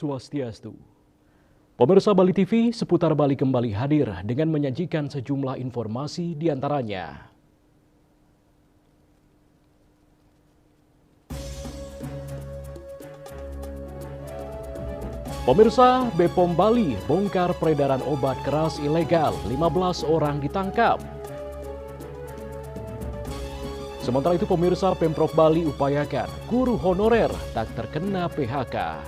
Swastiastu. Pemirsa Bali TV, seputar Bali kembali hadir dengan menyajikan sejumlah informasi di antaranya. Pemirsa, BPOM Bali bongkar peredaran obat keras ilegal, 15 orang ditangkap. Sementara itu pemirsa, Pemprov Bali upayakan guru honorer tak terkena PHK.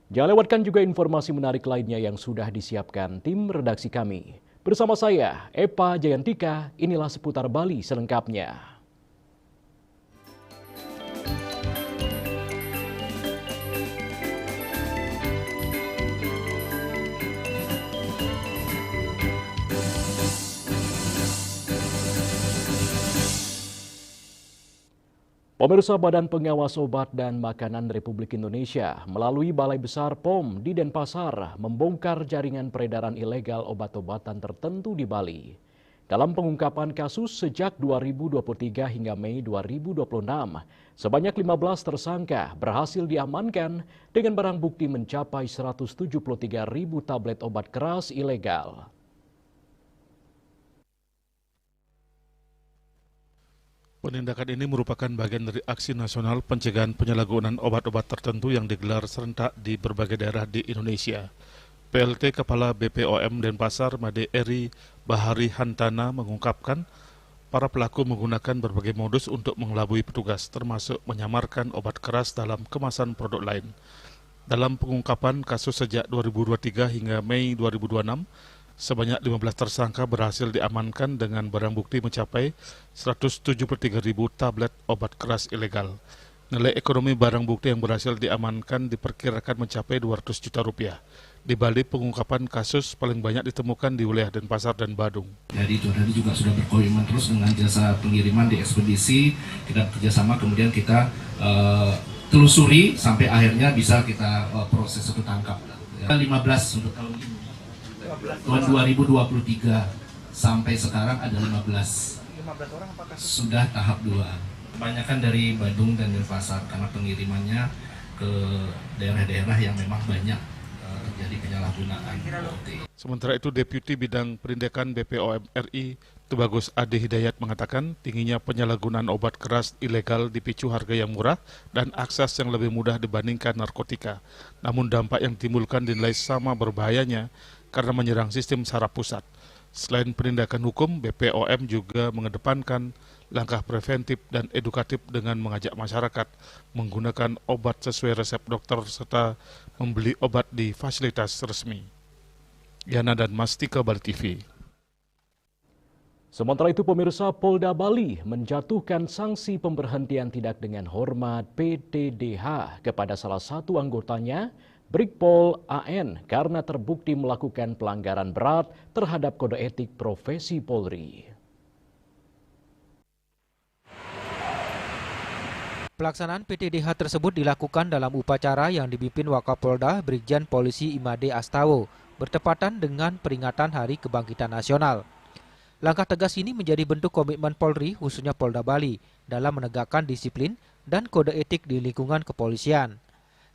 Jangan lewatkan juga informasi menarik lainnya yang sudah disiapkan tim redaksi kami. Bersama saya, Epa Jayantika, inilah seputar Bali selengkapnya. Pemirsa, Badan Pengawas Obat dan Makanan Republik Indonesia melalui Balai Besar POM di Denpasar membongkar jaringan peredaran ilegal obat-obatan tertentu di Bali. Dalam pengungkapan kasus sejak 2023 hingga Mei 2026, sebanyak 15 tersangka berhasil diamankan dengan barang bukti mencapai 173.000 tablet obat keras ilegal. Penindakan ini merupakan bagian dari aksi nasional pencegahan penyalahgunaan obat-obat tertentu yang digelar serentak di berbagai daerah di Indonesia. PLT Kepala BPOM Denpasar Made Eri Bahari Hantana mengungkapkan para pelaku menggunakan berbagai modus untuk mengelabui petugas, termasuk menyamarkan obat keras dalam kemasan produk lain. Dalam pengungkapan kasus sejak 2023 hingga Mei 2026, sebanyak 15 tersangka berhasil diamankan dengan barang bukti mencapai 173.000 tablet obat keras ilegal. Nilai ekonomi barang bukti yang berhasil diamankan diperkirakan mencapai 200 juta rupiah. Di Bali, pengungkapan kasus paling banyak ditemukan di wilayah Denpasar dan Badung. Jadi Jordani juga sudah berkomitmen terus dengan jasa pengiriman di ekspedisi. Kita bekerjasama, kemudian kita telusuri sampai akhirnya bisa kita proses satu tangkap. 15 untuk tahun ini. Tahun 2023 sampai sekarang ada 15 orang apakah sudah tahap 2. Kebanyakan dari Badung dan Denpasar karena pengirimannya ke daerah-daerah yang memang banyak terjadi penyalahgunaan. Sementara itu, Deputi Bidang Penindakan BPOM RI Tubagus Ade Hidayat mengatakan tingginya penyalahgunaan obat keras ilegal dipicu harga yang murah dan akses yang lebih mudah dibandingkan narkotika. Namun dampak yang ditimbulkan dinilai sama berbahayanya karena menyerang sistem saraf pusat. Selain penindakan hukum, BPOM juga mengedepankan langkah preventif dan edukatif dengan mengajak masyarakat menggunakan obat sesuai resep dokter serta membeli obat di fasilitas resmi. Yana dan Mastika, Bali TV. Sementara itu pemirsa, Polda Bali menjatuhkan sanksi pemberhentian tidak dengan hormat PTDH kepada salah satu anggotanya, Brigpol AN, karena terbukti melakukan pelanggaran berat terhadap kode etik profesi Polri. Pelaksanaan PTDH tersebut dilakukan dalam upacara yang dipimpin Wakapolda Brigjen Polisi Imade Astawo bertepatan dengan peringatan Hari Kebangkitan Nasional. Langkah tegas ini menjadi bentuk komitmen Polri, khususnya Polda Bali, dalam menegakkan disiplin dan kode etik di lingkungan kepolisian.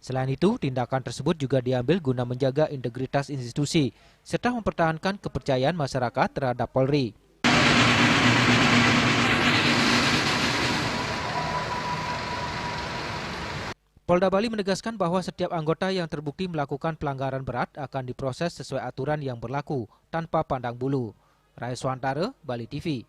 Selain itu, tindakan tersebut juga diambil guna menjaga integritas institusi serta mempertahankan kepercayaan masyarakat terhadap Polri. Polda Bali menegaskan bahwa setiap anggota yang terbukti melakukan pelanggaran berat akan diproses sesuai aturan yang berlaku tanpa pandang bulu. Rai Swantara, Bali TV.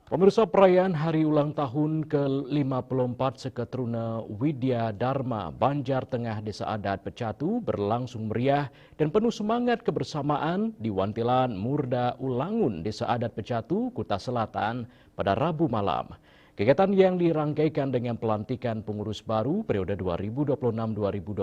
Pemirsa, perayaan hari ulang tahun ke-54 Seketruna Widya Dharma Banjar Tengah Desa Adat Pecatu berlangsung meriah dan penuh semangat kebersamaan di Wantilan Murda Ulangun Desa Adat Pecatu, Kuta Selatan pada Rabu malam. Kegiatan yang dirangkaikan dengan pelantikan pengurus baru periode 2026-2029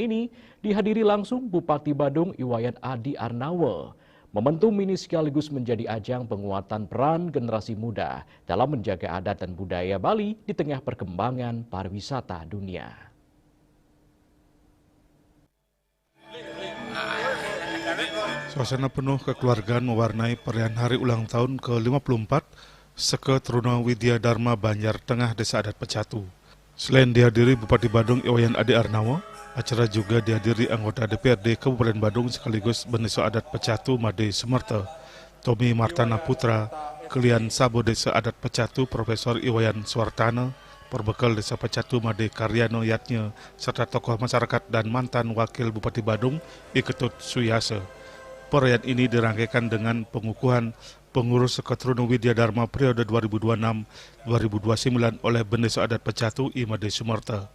ini dihadiri langsung Bupati Badung Iwayan Adi Arnawa. Momentum ini sekaligus menjadi ajang penguatan peran generasi muda dalam menjaga adat dan budaya Bali di tengah perkembangan pariwisata dunia. Suasana penuh kekeluargaan mewarnai perayaan hari ulang tahun ke-54 Seke Truna Widya Dharma Banjar Tengah Desa Adat Pecatu. Selain dihadiri Bupati Badung Iwayan Adi Arnawo, acara juga dihadiri anggota DPRD Kabupaten Badung sekaligus Desa Adat Pecatu Made Sumerta, Tommy Martana Putra, Kelian Sabo Desa Adat Pecatu Profesor Iwayan Suartana, Perbekal Desa Pecatu Made Karyano Yatnya, serta tokoh masyarakat dan mantan Wakil Bupati Badung Iketut Suyase. Perayaan ini dirangkaikan dengan pengukuhan pengurus Seketruna Widya Dharma periode 2026-2029 oleh Desa Adat Pecatu Imade Sumerta.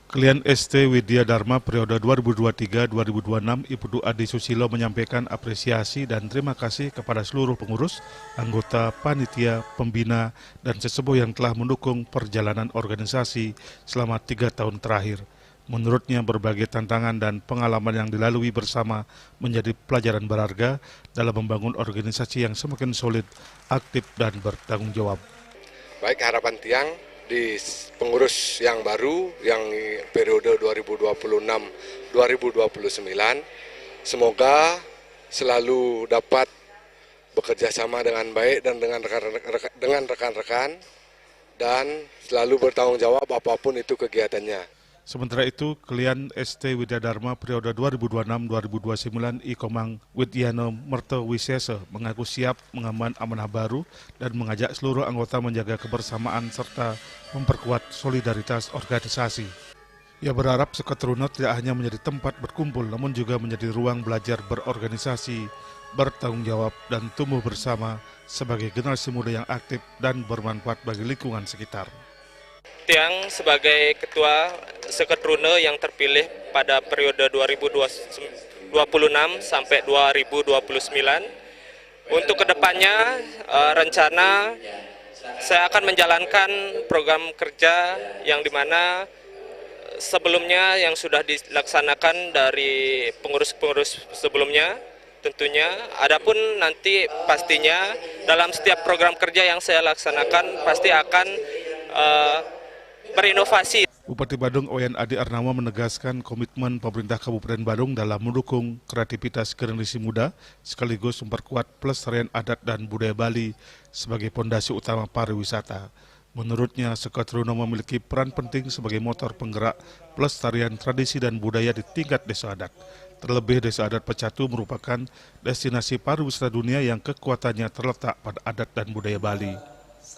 Klien ST Widya Dharma periode 2023-2026 Ibu Adi Susilo menyampaikan apresiasi dan terima kasih kepada seluruh pengurus, anggota, panitia, pembina, dan sesepuh yang telah mendukung perjalanan organisasi selama 3 tahun terakhir. Menurutnya berbagai tantangan dan pengalaman yang dilalui bersama menjadi pelajaran berharga dalam membangun organisasi yang semakin solid, aktif, dan bertanggung jawab. Baik, harapan tiang di pengurus yang baru yang periode 2026-2029 semoga selalu dapat bekerja sama dengan baik dan dengan rekan-rekan dan selalu bertanggung jawab apapun itu kegiatannya. Sementara itu, klien ST Widya Dharma periode 2026-2029 Ikomang Widyano Merto Wisese mengaku siap mengemban amanah baru dan mengajak seluruh anggota menjaga kebersamaan serta memperkuat solidaritas organisasi. Ia berharap Seketruna tidak hanya menjadi tempat berkumpul, namun juga menjadi ruang belajar berorganisasi, bertanggung jawab, dan tumbuh bersama sebagai generasi muda yang aktif dan bermanfaat bagi lingkungan sekitar. Tiang sebagai Ketua Seketruna yang terpilih pada periode 2026 sampai 2029. Untuk kedepannya rencana saya akan menjalankan program kerja yang dimana sebelumnya yang sudah dilaksanakan dari pengurus-pengurus sebelumnya tentunya. Adapun nanti pastinya dalam setiap program kerja yang saya laksanakan pasti akan berinovasi. Bupati Badung Iwayan Adi Arnawo menegaskan komitmen pemerintah Kabupaten Badung dalam mendukung kreativitas generasi muda sekaligus memperkuat pelestarian adat dan budaya Bali sebagai pondasi utama pariwisata. Menurutnya, Seketruna memiliki peran penting sebagai motor penggerak pelestarian tradisi dan budaya di tingkat desa adat. Terlebih Desa Adat Pecatu merupakan destinasi pariwisata dunia yang kekuatannya terletak pada adat dan budaya Bali.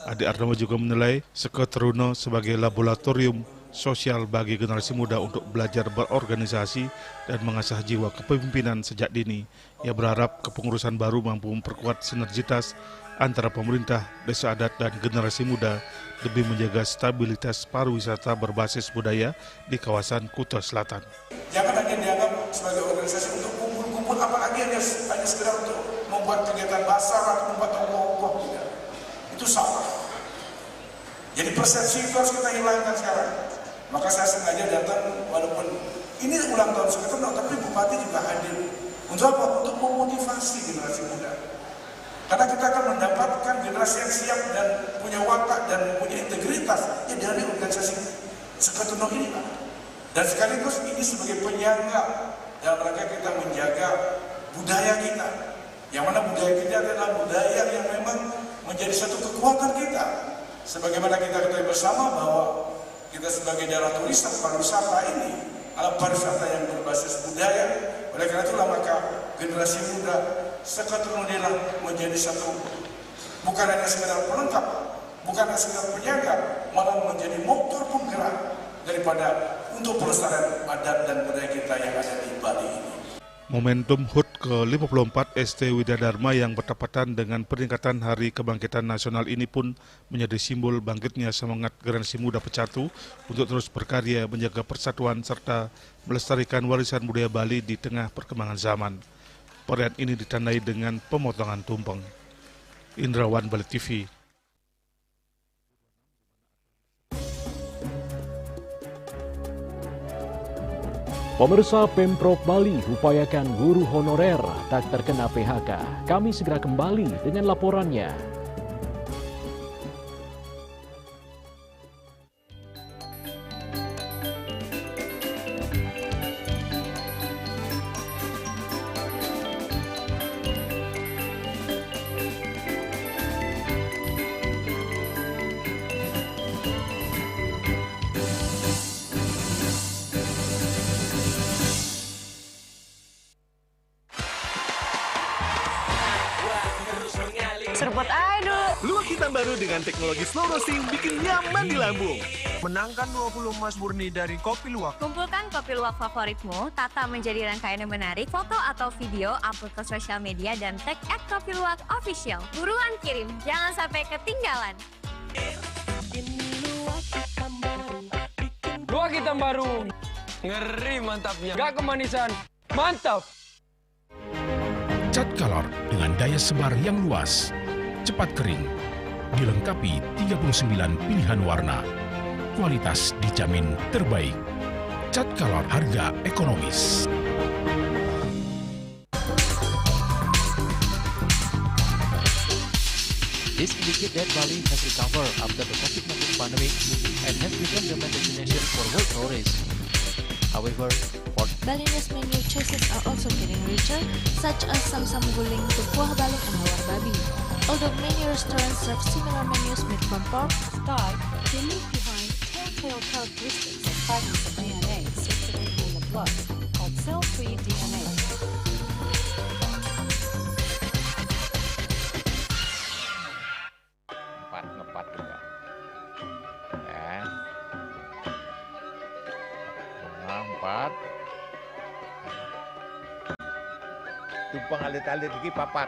Adi Arnawo juga menilai Seketruna sebagai laboratorium sosial bagi generasi muda untuk belajar berorganisasi dan mengasah jiwa kepemimpinan sejak dini. Ia berharap kepengurusan baru mampu memperkuat sinergitas antara pemerintah, desa adat, dan generasi muda demi menjaga stabilitas pariwisata berbasis budaya di kawasan Kuta Selatan. Jangan hanya dianggap sebagai organisasi untuk kumpul-kumpul, apalagi hanya sekedar untuk membuat kegiatan basar atau membuat tongkok tidak. Itu salah. Jadi persepsi itu harus kita hilangkan sekarang. Maka saya sengaja datang, walaupun ini ulang tahun Seketruna, tapi Bupati juga hadir. Untuk apa? Untuk memotivasi generasi muda. Karena kita akan mendapatkan generasi yang siap dan punya watak dan punya integritas ya dari organisasi Seketruna ini, Pak. Dan sekaligus ini sebagai penyangga dalam rangka kita menjaga budaya kita. Yang mana budaya kita adalah budaya yang memang menjadi satu kekuatan kita. Sebagaimana kita ketahui bersama bahwa kita sebagai daerah turis dan pariwisata ini adalah pariwisata yang berbasis budaya. Oleh karena itulah maka generasi muda Seketruna menjadi satu, bukan hanya sekedar pelengkap, bukan hanya sekedar penjaga, malah menjadi motor penggerak daripada untuk pelestarian adat dan budaya kita yang ada di Bali ini. Momentum HUT ke-54 ST Widya Dharma yang bertepatan dengan peringkatan Hari Kebangkitan Nasional ini pun menjadi simbol bangkitnya semangat generasi muda Pecatu untuk terus berkarya menjaga persatuan serta melestarikan warisan budaya Bali di tengah perkembangan zaman. Perayaan ini ditandai dengan pemotongan tumpeng. Indrawan, Bali TV. Pemirsa, Pemprov Bali upayakan guru honorer tak terkena PHK. Kami segera kembali dengan laporannya. Seruput aja dulu. Luwak hitam baru dengan teknologi slow roasting bikin nyaman di lambung. Menangkan 20 emas murni dari Kopi Luwak. Kumpulkan kopi luwak favoritmu, tata menjadi rangkaian yang menarik, foto atau video, upload ke sosial media, dan tag @kopiluwakofficial. Buruan kirim, jangan sampai ketinggalan. Luwak hitam baru. Ngeri mantapnya. Gak kemanisan. Mantap. Cat color dengan daya sebar yang luas, cepat kering, dilengkapi 39 pilihan warna. Kualitas dijamin terbaik. Cat color harga ekonomis. This indicates that Bali has recovered after the COVID-19 pandemic and has become the main destination for world tourists. However, Balinese menu choices are also getting richer, such as samsam guling to kuah balok and hawar babi. Although many restaurants serve similar menus made from pork, start to leave behind telltale characteristics of fragments of DNA circulating in the blood, called cell-free DNA. Ngepat juga. Ya. 4. Tumpang alit-alit lagi papat.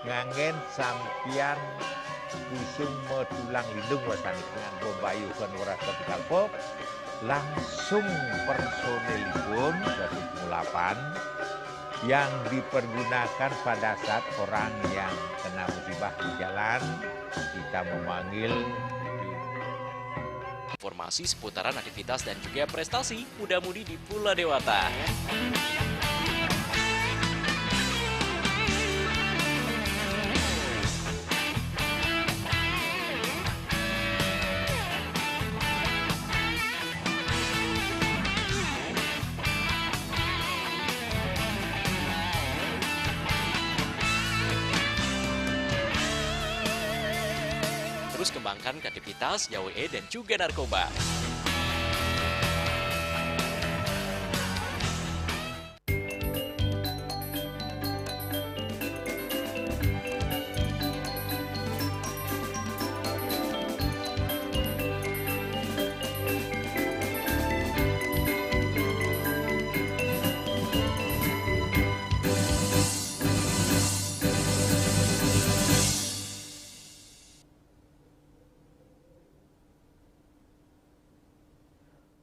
Ngangen sampian busung metulang lindung wasani dengan bombayu kan warasa dikalpop. Langsung personelipun 108 yang dipergunakan pada saat orang yang kena musibah di jalan, kita memanggil. informasi seputaran aktivitas dan juga prestasi muda-mudi di Pulau Dewata. Terus kembangkan kreativitas, YWE, dan juga narkoba.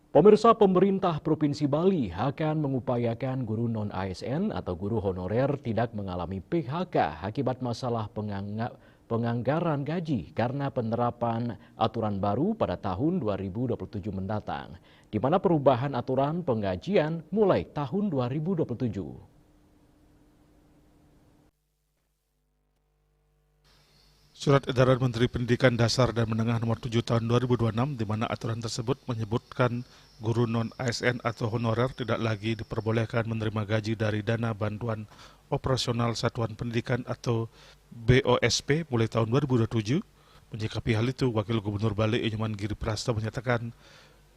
Pemirsa, pemerintah Provinsi Bali akan mengupayakan guru non-ASN atau guru honorer tidak mengalami PHK akibat masalah penganggaran gaji karena penerapan aturan baru pada tahun 2027 mendatang, di mana perubahan aturan penggajian mulai tahun 2027. Surat edaran Menteri Pendidikan Dasar dan Menengah Nomor 7 Tahun 2026, di mana aturan tersebut menyebutkan guru non-ASN atau honorer tidak lagi diperbolehkan menerima gaji dari Dana Bantuan Operasional Satuan Pendidikan atau BOSP mulai tahun 2027. Menyikapi hal itu, Wakil Gubernur Bali Inyoman Giriprasta menyatakan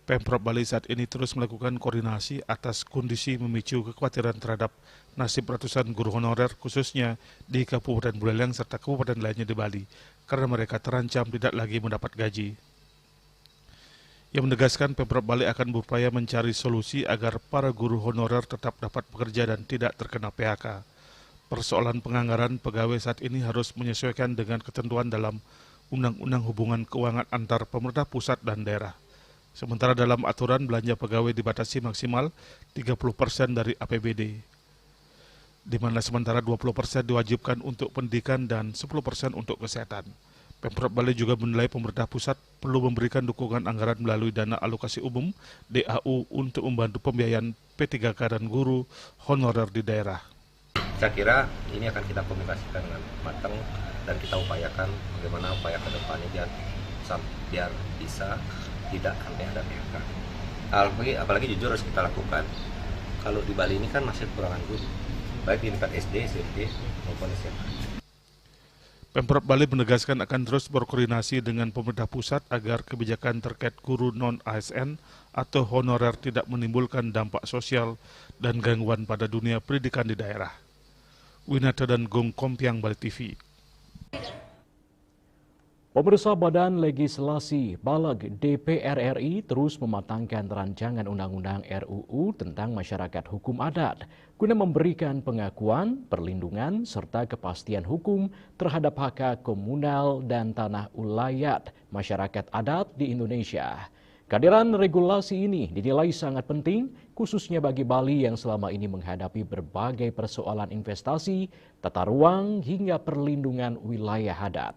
Pemprov Bali saat ini terus melakukan koordinasi atas kondisi memicu kekhawatiran terhadap nasib ratusan guru honorer khususnya di Kabupaten Buleleng serta kabupaten lainnya di Bali karena mereka terancam tidak lagi mendapat gaji. Ia menegaskan Pemprov Bali akan berupaya mencari solusi agar para guru honorer tetap dapat bekerja dan tidak terkena PHK. Persoalan penganggaran pegawai saat ini harus menyesuaikan dengan ketentuan dalam Undang-Undang Hubungan Keuangan antar pemerintah pusat dan daerah. Sementara dalam aturan belanja pegawai dibatasi maksimal 30% dari APBD, di mana sementara 20% diwajibkan untuk pendidikan dan 10% untuk kesehatan. Pemprov Bali juga menilai pemerintah pusat perlu memberikan dukungan anggaran melalui dana alokasi umum DAU untuk membantu pembiayaan P3K dan guru honorer di daerah. Saya kira ini akan kita komunikasikan dengan matang dan kita upayakan bagaimana upaya ke depannya biar bisa tidak sampai ada PHK. Apalagi jujur harus kita lakukan. Kalau di Bali ini kan masih kekurangan guru, baik di tingkat SD, SMP maupun SMA. Pemprov Bali menegaskan akan terus berkoordinasi dengan pemerintah pusat agar kebijakan terkait guru non-ASN atau honorer tidak menimbulkan dampak sosial dan gangguan pada dunia pendidikan di daerah. Winata dan Gung Kompiang, Bali TV. Pemirsa, Badan Legislasi Baleg DPR RI terus mematangkan rancangan undang-undang RUU tentang masyarakat hukum adat guna memberikan pengakuan, perlindungan, serta kepastian hukum terhadap hak komunal dan tanah ulayat masyarakat adat di Indonesia. Kehadiran regulasi ini dinilai sangat penting, khususnya bagi Bali yang selama ini menghadapi berbagai persoalan investasi, tata ruang, hingga perlindungan wilayah adat.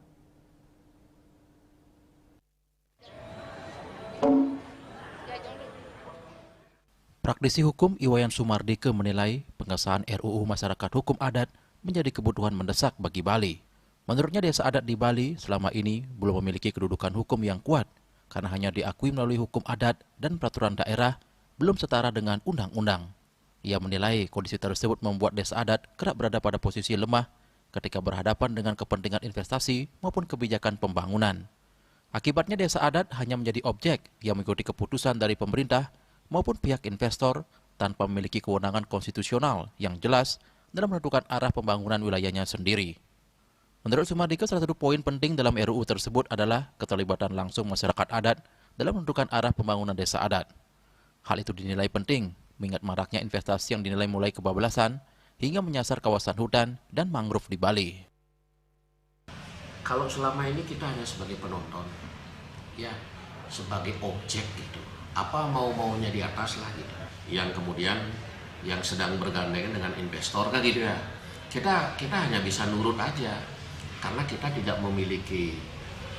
Praktisi hukum Iwayan Sumardike menilai pengesahan RUU Masyarakat Hukum Adat menjadi kebutuhan mendesak bagi Bali. Menurutnya, desa adat di Bali selama ini belum memiliki kedudukan hukum yang kuat karena hanya diakui melalui hukum adat dan peraturan daerah, belum setara dengan undang-undang. Ia menilai kondisi tersebut membuat desa adat kerap berada pada posisi lemah ketika berhadapan dengan kepentingan investasi maupun kebijakan pembangunan. Akibatnya desa adat hanya menjadi objek yang mengikuti keputusan dari pemerintah maupun pihak investor tanpa memiliki kewenangan konstitusional yang jelas dalam menentukan arah pembangunan wilayahnya sendiri. Menurut Sumardike, salah satu poin penting dalam RUU tersebut adalah keterlibatan langsung masyarakat adat dalam menentukan arah pembangunan desa adat. Hal itu dinilai penting, mengingat maraknya investasi yang dinilai mulai kebablasan hingga menyasar kawasan hutan dan mangrove di Bali. Kalau selama ini kita hanya sebagai penonton, ya sebagai objek gitu. Apa mau-maunya di atas lah gitu. Yang kemudian yang sedang bergandengan dengan investor kan gitu ya. Kita hanya bisa nurut aja karena kita tidak memiliki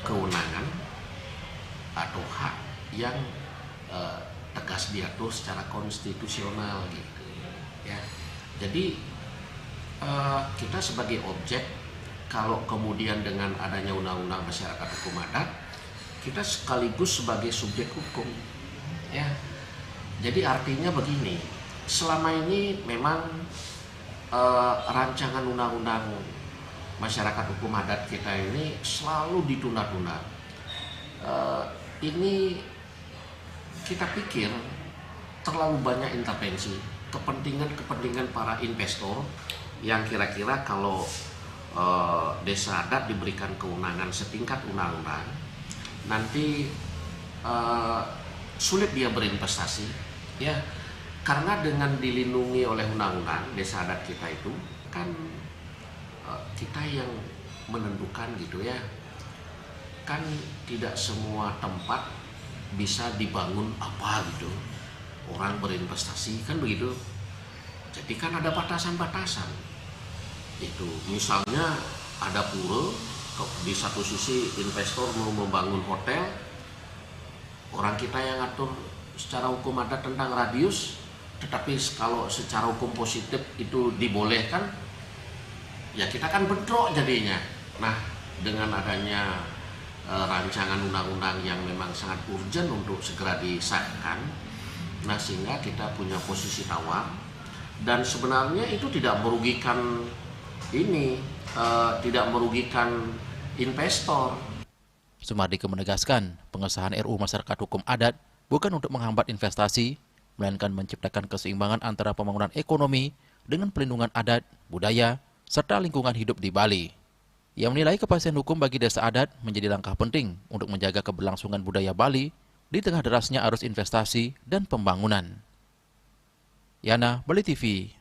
kewenangan atau hak yang tegas diatur secara konstitusional gitu. Ya. Jadi kita sebagai objek, kalau kemudian dengan adanya undang-undang masyarakat hukum adat, kita sekaligus sebagai subjek hukum. Ya, jadi artinya begini, selama ini memang rancangan undang-undang masyarakat hukum adat kita ini selalu ditunda-tunda. Ini kita pikir terlalu banyak intervensi, kepentingan para investor yang kira-kira kalau desa adat diberikan kewenangan setingkat undang-undang, nanti sulit dia berinvestasi, ya, karena dengan dilindungi oleh undang-undang desa adat kita itu kan kita yang menentukan gitu ya, kan tidak semua tempat bisa dibangun apa gitu, orang berinvestasi kan begitu, jadi kan ada batasan-batasan itu, misalnya ada pura, di satu sisi investor mau membangun hotel, orang kita yang ngatur secara hukum adat tentang radius, tetapi kalau secara hukum positif itu dibolehkan, ya kita kan bentrok jadinya. Nah, dengan adanya rancangan undang-undang yang memang sangat urgent untuk segera disahkan, nah sehingga kita punya posisi tawar, dan sebenarnya itu tidak merugikan tidak merugikan investor. Sumardike menegaskan, pengesahan RUU Masyarakat Hukum Adat bukan untuk menghambat investasi, melainkan menciptakan keseimbangan antara pembangunan ekonomi dengan pelindungan adat, budaya, serta lingkungan hidup di Bali. Ia menilai kepastian hukum bagi desa adat menjadi langkah penting untuk menjaga keberlangsungan budaya Bali di tengah derasnya arus investasi dan pembangunan. Yana, Bali TV.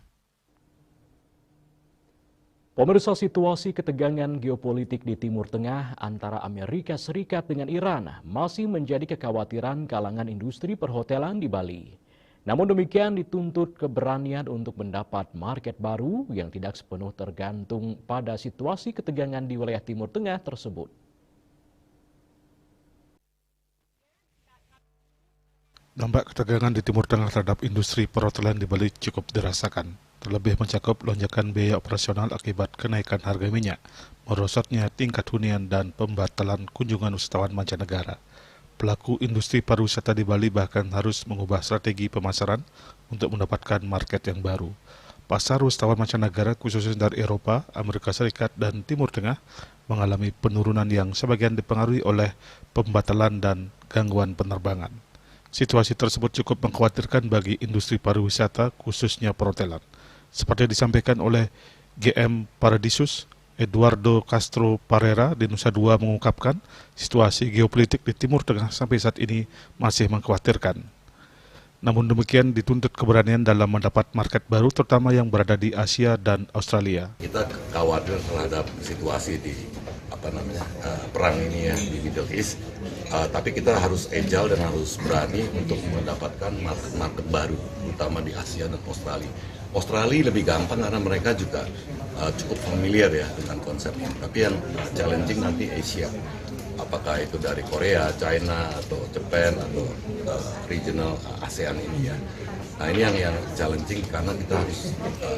Pemirsa, situasi ketegangan geopolitik di Timur Tengah antara Amerika Serikat dengan Iran masih menjadi kekhawatiran kalangan industri perhotelan di Bali. Namun demikian dituntut keberanian untuk mendapat market baru yang tidak sepenuh tergantung pada situasi ketegangan di wilayah Timur Tengah tersebut. Dampak ketegangan di Timur Tengah terhadap industri perhotelan di Bali cukup dirasakan. Terlebih mencakup lonjakan biaya operasional akibat kenaikan harga minyak, merosotnya tingkat hunian dan pembatalan kunjungan wisatawan mancanegara. Pelaku industri pariwisata di Bali bahkan harus mengubah strategi pemasaran untuk mendapatkan market yang baru. Pasar wisatawan mancanegara khususnya dari Eropa, Amerika Serikat, dan Timur Tengah mengalami penurunan yang sebagian dipengaruhi oleh pembatalan dan gangguan penerbangan. Situasi tersebut cukup mengkhawatirkan bagi industri pariwisata khususnya perhotelan. Seperti disampaikan oleh GM Paradisus, Eduardo Castro Parera di Nusa Dua mengungkapkan situasi geopolitik di Timur Tengah sampai saat ini masih mengkhawatirkan. Namun demikian dituntut keberanian dalam mendapat market baru terutama yang berada di Asia dan Australia. Kita khawatir terhadap situasi di perang ini ya di Middle East, tapi kita harus agile dan harus berani untuk mendapatkan market baru terutama di Asia dan Australia. Australia lebih gampang karena mereka juga cukup familiar ya dengan konsep ini. Tapi yang challenging nanti Asia. Apakah itu dari Korea, China, atau Jepang, atau regional ASEAN ini ya. Nah ini yang challenging karena kita harus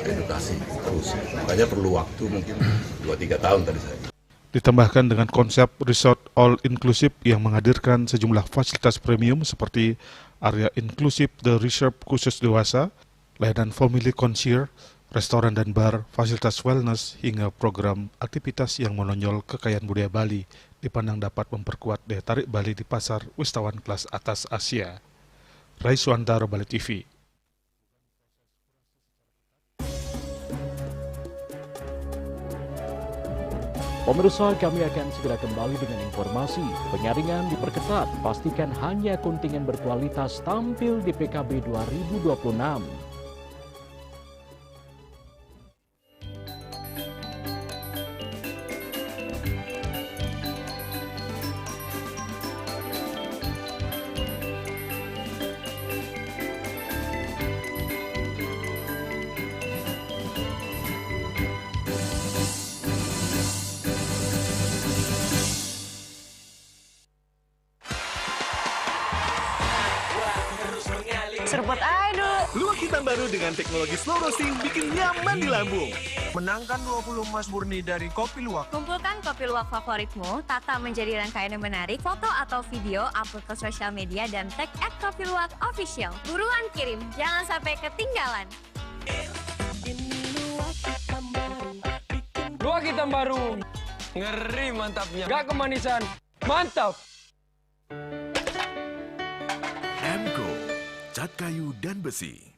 edukasi terus. Makanya perlu waktu mungkin 2-3 tahun tadi saya. Ditambahkan dengan konsep resort all inclusive yang menghadirkan sejumlah fasilitas premium seperti area inklusif The Reserve khusus dewasa, layanan family concierge, restoran dan bar, fasilitas wellness, hingga program aktivitas yang menonjol kekayaan budaya Bali dipandang dapat memperkuat daya tarik Bali di pasar wisatawan kelas atas Asia. Rai Suandar, Bali TV. Pemirsa, kami akan segera kembali dengan informasi. Penyaringan diperketat, pastikan hanya kontingen berkualitas tampil di PKB 2026. Seruput aduh. Luwak hitam baru dengan teknologi slow roasting bikin nyaman di lambung. Menangkan 20 emas murni dari Kopi Luwak. Kumpulkan kopi luwak favoritmu, tata menjadi rangkaian yang menarik, foto atau video, upload ke sosial media dan tag @kopiluwakofficial. Buruan kirim, jangan sampai ketinggalan. Luwak hitam baru. Ngeri mantapnya. Gak kemanisan. Mantap. Emco, cat kayu dan besi.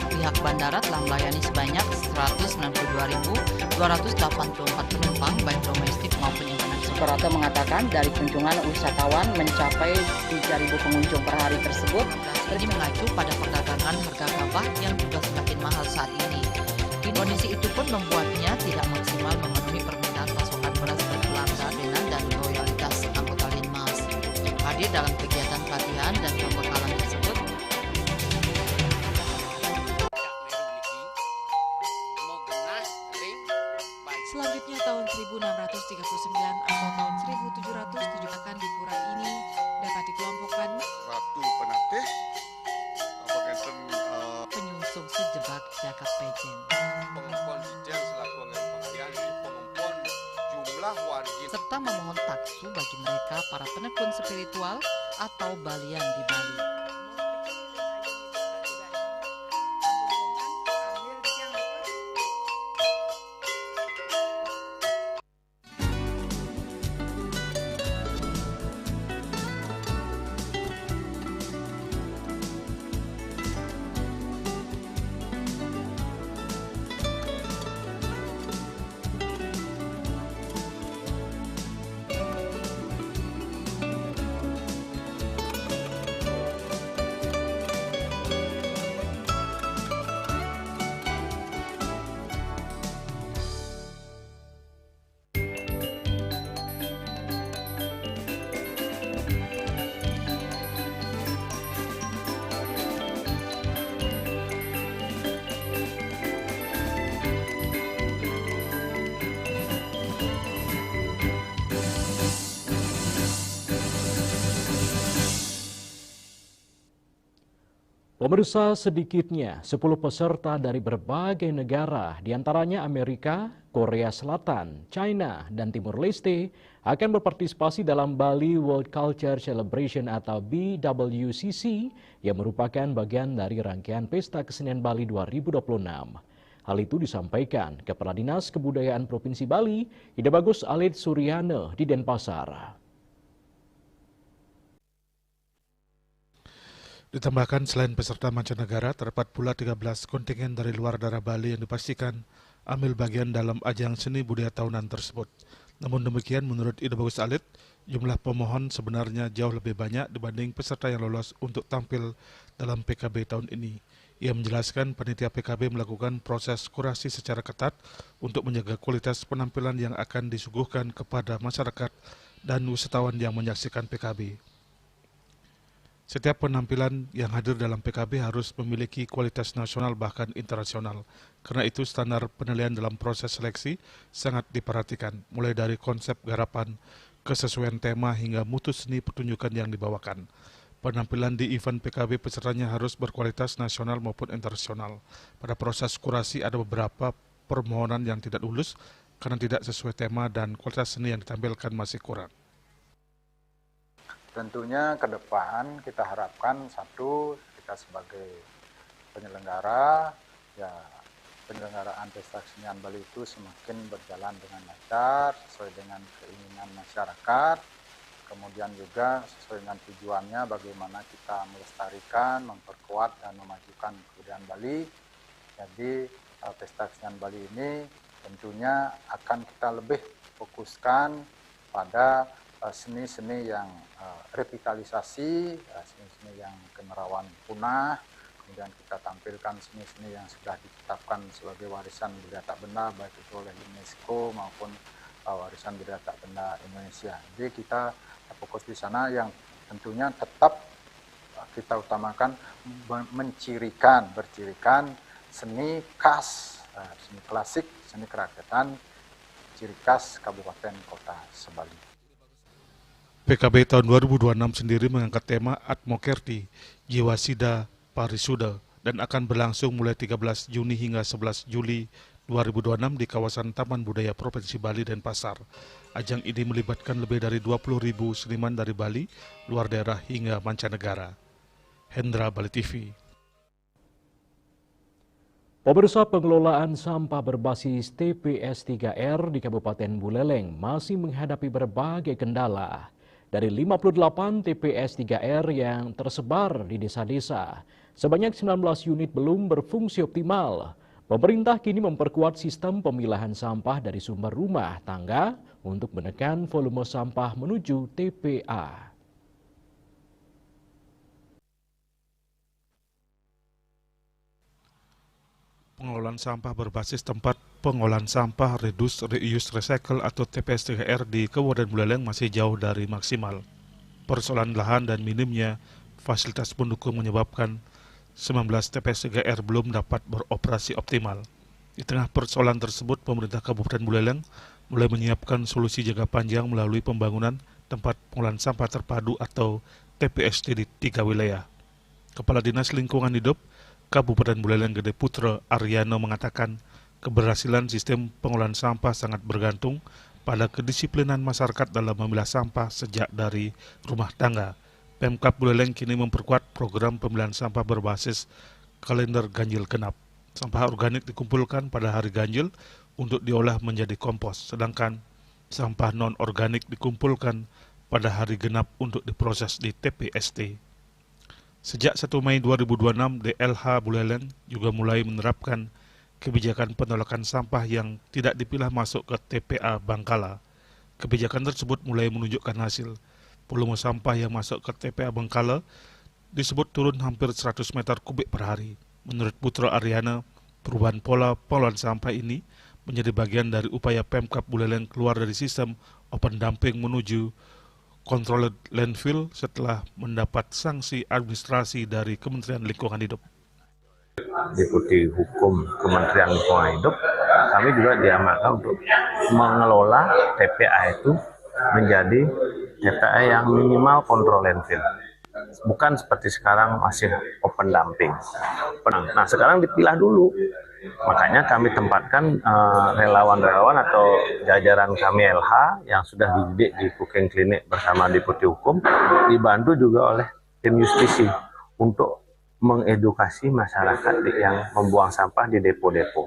Pihak bandara telah melayani sebanyak 192.284 penumpang baik domestik maupun internasional. Operator mengatakan dari kunjungan wisatawan mencapai 3.000 pengunjung per hari tersebut. Ini mengacu pada perdagangan harga gabah yang juga semakin mahal saat ini. Kondisi itu pun membuatnya tidak maksimal memenuhi permintaan pasokan beras bagi pelanggan dan loyalitas anggota Linmas. Hadir dalam kegiatan pelatihan dan pembekalan tersebut. Selanjutnya tahun 1639 atau tahun 1707 akan di pura ini dapat dikelompokkan Ratu Penatih, penyungsung sejebak jagat pejen. Pengumpul Sijen selaku pengalian pengumpul jumlah warga serta memohon taksu bagi mereka para penekun spiritual atau balian di Bali. Pemirsa, sedikitnya 10 peserta dari berbagai negara, diantaranya Amerika, Korea Selatan, China, dan Timur Leste, akan berpartisipasi dalam Bali World Culture Celebration atau BWCC yang merupakan bagian dari rangkaian Pesta Kesenian Bali 2026. Hal itu disampaikan Kepala Dinas Kebudayaan Provinsi Bali, Ida Bagus Alid Suryana di Denpasar. Ditambahkan selain peserta mancanegara, terdapat pula 13 kontingen dari luar daerah Bali yang dipastikan ambil bagian dalam ajang seni budaya tahunan tersebut. Namun demikian, menurut Ida Bagus Alit, jumlah pemohon sebenarnya jauh lebih banyak dibanding peserta yang lolos untuk tampil dalam PKB tahun ini. Ia menjelaskan panitia PKB melakukan proses kurasi secara ketat untuk menjaga kualitas penampilan yang akan disuguhkan kepada masyarakat dan wisatawan yang menyaksikan PKB. Setiap penampilan yang hadir dalam PKB harus memiliki kualitas nasional bahkan internasional. Karena itu standar penilaian dalam proses seleksi sangat diperhatikan, mulai dari konsep garapan, kesesuaian tema hingga mutu seni pertunjukan yang dibawakan. Penampilan di event PKB pesertanya harus berkualitas nasional maupun internasional. Pada proses kurasi ada beberapa permohonan yang tidak lulus karena tidak sesuai tema dan kualitas seni yang ditampilkan masih kurang. Tentunya ke depan kita harapkan satu, kita sebagai penyelenggara, ya penyelenggaraan pesta kesenian Bali itu semakin berjalan dengan lancar, sesuai dengan keinginan masyarakat, kemudian juga sesuai dengan tujuannya bagaimana kita melestarikan, memperkuat dan memajukan kebudayaan Bali. Jadi pesta kesenian Bali ini tentunya akan kita lebih fokuskan pada seni-seni yang revitalisasi, seni-seni yang kenerawan punah, kemudian kita tampilkan seni-seni yang sudah ditetapkan sebagai warisan budaya tak benda, baik itu oleh UNESCO maupun warisan budaya tak benda Indonesia. Jadi kita fokus di sana yang tentunya tetap kita utamakan bercirikan seni khas, seni klasik, seni kerakyatan, ciri khas Kabupaten Kota Sebali. PKB tahun 2026 sendiri mengangkat tema Atmokerti, Jiwasida Parisuda, dan akan berlangsung mulai 13 Juni hingga 11 Juli 2026 di kawasan Taman Budaya Provinsi Bali dan Pasar. Ajang ini melibatkan lebih dari 20.000 seniman dari Bali, luar daerah hingga mancanegara. Hendra, Bali TV. Pemirsa, pengelolaan sampah berbasis TPS 3R di Kabupaten Buleleng masih menghadapi berbagai kendala. Dari 58 TPS 3R yang tersebar di desa-desa, sebanyak 19 unit belum berfungsi optimal. Pemerintah kini memperkuat sistem pemilahan sampah dari sumber rumah tangga untuk menekan volume sampah menuju TPA. Pengelolaan sampah berbasis tempat pengolahan sampah Reduce, Reuse, Recycle atau TPS 3R di Kabupaten Buleleng masih jauh dari maksimal. Persoalan lahan dan minimnya fasilitas pendukung menyebabkan 19 TPS 3R belum dapat beroperasi optimal. Di tengah persoalan tersebut, pemerintah Kabupaten Buleleng mulai menyiapkan solusi jangka panjang melalui pembangunan tempat pengolahan sampah terpadu atau TPST di 3 wilayah. Kepala Dinas Lingkungan Hidup Kabupaten Buleleng Gede Putra Aryano mengatakan keberhasilan sistem pengolahan sampah sangat bergantung pada kedisiplinan masyarakat dalam memilah sampah sejak dari rumah tangga. Pemkab Buleleng kini memperkuat program pemilihan sampah berbasis kalender ganjil genap. Sampah organik dikumpulkan pada hari ganjil untuk diolah menjadi kompos, sedangkan sampah non-organik dikumpulkan pada hari genap untuk diproses di TPST. Sejak 1 Mei 2026, DLH Buleleng juga mulai menerapkan kebijakan penolakan sampah yang tidak dipilah masuk ke TPA Bangkala. Kebijakan tersebut mulai menunjukkan hasil. Volume sampah yang masuk ke TPA Bangkala disebut turun hampir 100 meter kubik per hari. Menurut Putra Aryana, perubahan pola pengelolaan sampah ini menjadi bagian dari upaya Pemkab Buleleng keluar dari sistem open dumping menuju controlled landfill setelah mendapat sanksi administrasi dari Kementerian Lingkungan Hidup. Deputi Hukum Kementerian Lingkungan Hidup, kami juga diamankan untuk mengelola TPA itu menjadi TPA yang minimal kontrol landfill. Bukan seperti sekarang masih open dumping. Nah, sekarang dipilah dulu. Makanya kami tempatkan relawan-relawan atau jajaran kami LH yang sudah dididik di Cooking Clinic bersama Deputi Hukum, dibantu juga oleh tim justisi untuk mengedukasi masyarakat yang membuang sampah di depo-depo.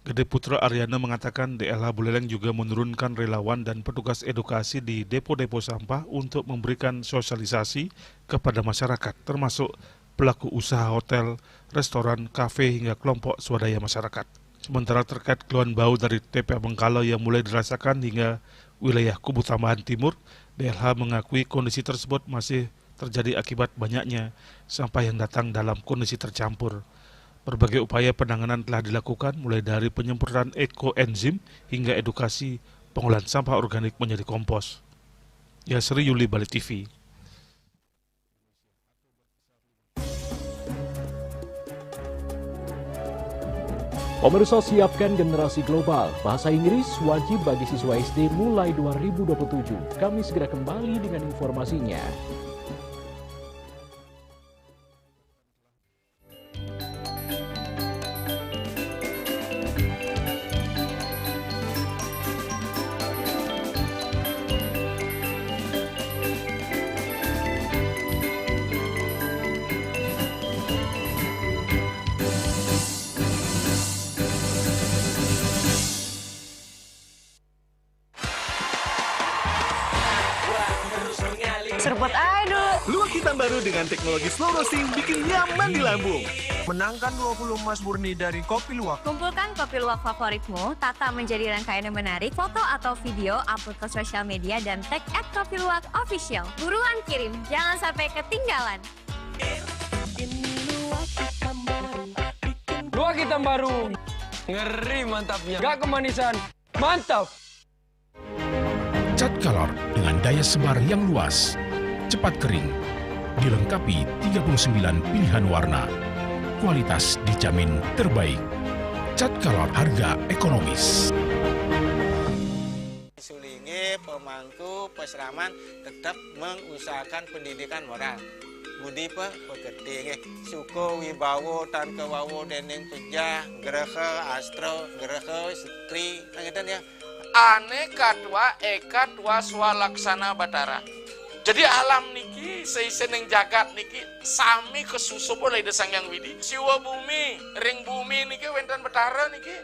Gede Putra Aryana mengatakan DLH Buleleng juga menurunkan relawan dan petugas edukasi di depo-depo sampah untuk memberikan sosialisasi kepada masyarakat, termasuk pelaku usaha hotel, restoran, kafe, hingga kelompok swadaya masyarakat. Sementara terkait keluhan bau dari TPA Bengkala yang mulai dirasakan hingga wilayah Kubu Tambahan Timur, DLH mengakui kondisi tersebut masih terjadi akibat banyaknya sampah yang datang dalam kondisi tercampur. Berbagai upaya penanganan telah dilakukan, mulai dari penyemprotan ekoenzim hingga edukasi pengolahan sampah organik menjadi kompos. Yasri Yuli, Bali TV. Pemirsa, siapkan generasi global. Bahasa Inggris wajib bagi siswa SD mulai 2027. Kami segera kembali dengan informasinya. Seruput aduh. Luwak hitam baru dengan teknologi slow roasting bikin nyaman di lambung. Menangkan 20 emas murni dari Kopi Luwak. Kumpulkan kopi luwak favoritmu, tata menjadi rangkaian yang menarik, foto atau video, upload ke sosial media, dan tag @kopiluwakofficial. Buruan kirim, jangan sampai ketinggalan. Luwak hitam baru. Ngeri mantapnya. Gak kemanisan. Mantap. Cat color dengan daya sebar yang luas, cepat kering, dilengkapi 39 pilihan warna. Kualitas dijamin terbaik. Cat color harga ekonomis. Sulingi pemangku peseraman tetap mengusahakan pendidikan moral. Budi pekerti suko wibawo tan kewawo dening pejah gerehe astro gerehe setri ngeten ya. Aneka dua eka dua swalaksana batara. Jadi alam niki seisen jagat niki sami kesusup oleh desang yang widi. Siwa bumi, ring bumi niki wenten batara niki.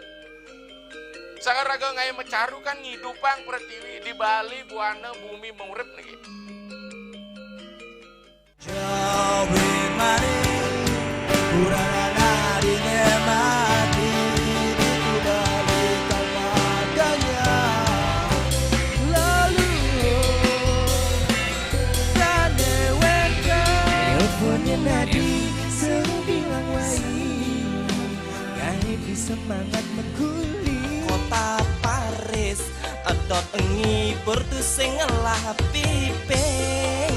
Sakaraga ngai mecaru kan ngidupang pertiwi di Bali buana bumi mengurip niki. Jawi mari urana di mati di Bali tanaganya lalu kadeweka teleponnya nadi sebilang wai gaib semangat mengkuli kota Paris adot ngibur tu sing ngelah pipes.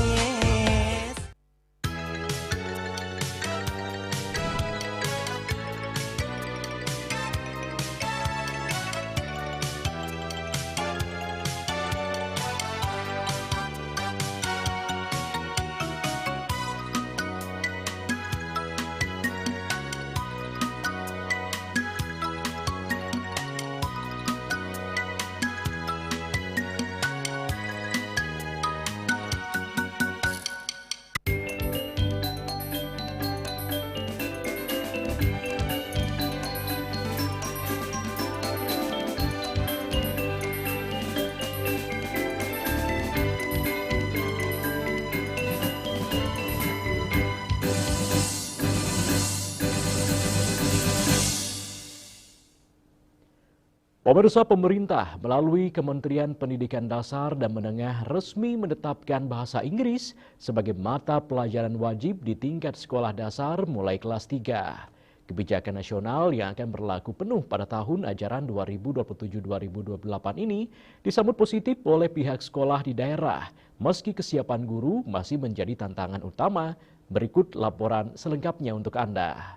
Pemirsa, pemerintah melalui Kementerian Pendidikan Dasar dan Menengah resmi menetapkan bahasa Inggris sebagai mata pelajaran wajib di tingkat sekolah dasar mulai kelas 3. Kebijakan nasional yang akan berlaku penuh pada tahun ajaran 2027-2028 ini disambut positif oleh pihak sekolah di daerah, meski kesiapan guru masih menjadi tantangan utama. Berikut laporan selengkapnya untuk Anda.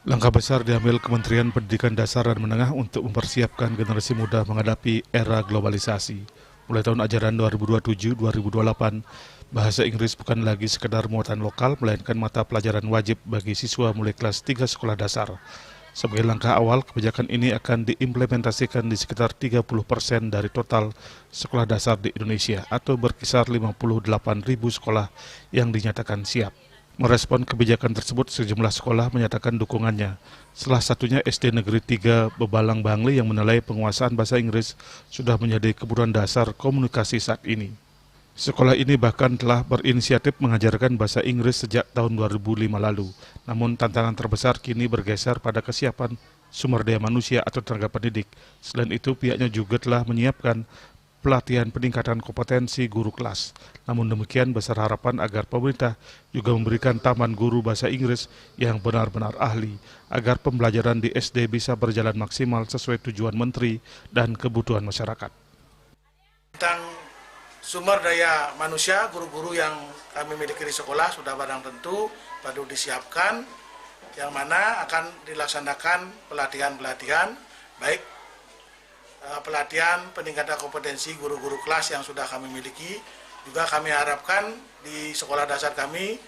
Langkah besar diambil Kementerian Pendidikan Dasar dan Menengah untuk mempersiapkan generasi muda menghadapi era globalisasi. Mulai tahun ajaran 2027-2028, bahasa Inggris bukan lagi sekedar muatan lokal, melainkan mata pelajaran wajib bagi siswa mulai kelas 3 sekolah dasar. Sebagai langkah awal, kebijakan ini akan diimplementasikan di sekitar 30% dari total sekolah dasar di Indonesia atau berkisar 58.000 sekolah yang dinyatakan siap. Merespon kebijakan tersebut, sejumlah sekolah menyatakan dukungannya. Salah satunya SD Negeri 3 Bebalang Bangli yang menilai penguasaan bahasa Inggris sudah menjadi kebutuhan dasar komunikasi saat ini. Sekolah ini bahkan telah berinisiatif mengajarkan bahasa Inggris sejak tahun 2005 lalu. Namun tantangan terbesar kini bergeser pada kesiapan sumber daya manusia atau tenaga pendidik. Selain itu, pihaknya juga telah menyiapkan pelatihan peningkatan kompetensi guru kelas. Namun demikian, besar harapan agar pemerintah juga memberikan taman guru bahasa Inggris yang benar-benar ahli, agar pembelajaran di SD bisa berjalan maksimal sesuai tujuan Menteri dan kebutuhan masyarakat. Tentang sumber daya manusia, guru-guru yang kami miliki di sekolah sudah barang tentu baru disiapkan, yang mana akan dilaksanakan pelatihan-pelatihan, baik pelatihan peningkatan kompetensi guru-guru kelas yang sudah kami miliki. Juga kami harapkan di sekolah dasar kami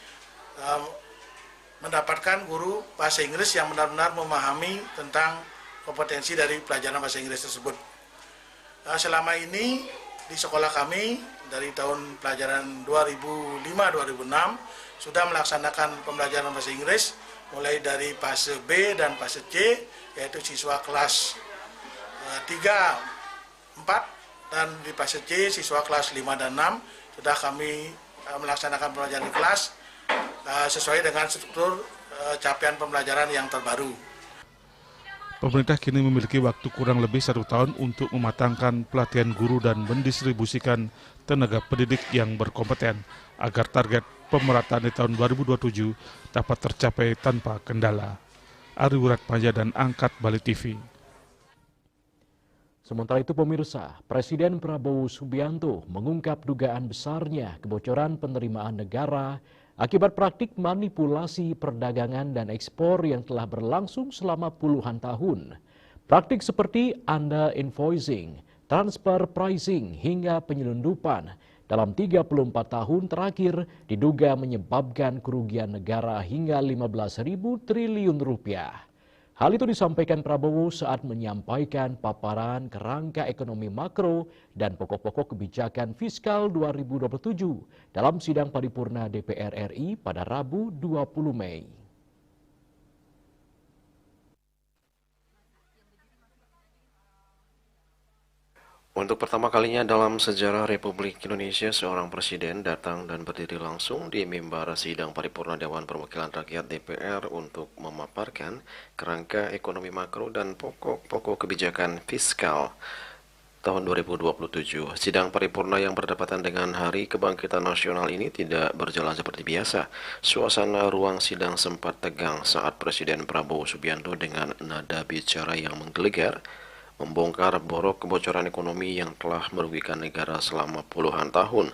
mendapatkan guru bahasa Inggris yang benar-benar memahami tentang kompetensi dari pelajaran bahasa Inggris tersebut. Selama ini di sekolah kami dari tahun pelajaran 2005-2006 sudah melaksanakan pembelajaran bahasa Inggris mulai dari fase B dan fase C, yaitu siswa kelas 3, 4, dan di fase C siswa kelas 5 dan 6 sudah kami melaksanakan pembelajaran kelas sesuai dengan struktur capaian pembelajaran yang terbaru. Pemerintah kini memiliki waktu kurang lebih 1 tahun untuk mematangkan pelatihan guru dan mendistribusikan tenaga pendidik yang berkompeten agar target pemerataan di tahun 2027 dapat tercapai tanpa kendala. Ari Wuratmaja dan Angkat Bali TV. Sementara itu pemirsa, Presiden Prabowo Subianto mengungkap dugaan besarnya kebocoran penerimaan negara akibat praktik manipulasi perdagangan dan ekspor yang telah berlangsung selama puluhan tahun. Praktik seperti under-invoicing, transfer pricing, hingga penyelundupan dalam 34 tahun terakhir diduga menyebabkan kerugian negara hingga 15.000 triliun rupiah. Hal itu disampaikan Prabowo saat menyampaikan paparan kerangka ekonomi makro dan pokok-pokok kebijakan fiskal 2027 dalam sidang paripurna DPR RI pada Rabu 20 Mei. Untuk pertama kalinya dalam sejarah Republik Indonesia, seorang presiden datang dan berdiri langsung di mimbar sidang paripurna Dewan Perwakilan Rakyat DPR untuk memaparkan kerangka ekonomi makro dan pokok-pokok kebijakan fiskal tahun 2027. Sidang paripurna yang berdepatan dengan Hari Kebangkitan Nasional ini tidak berjalan seperti biasa. Suasana ruang sidang sempat tegang saat Presiden Prabowo Subianto dengan nada bicara yang menggelegar membongkar borok kebocoran ekonomi yang telah merugikan negara selama puluhan tahun.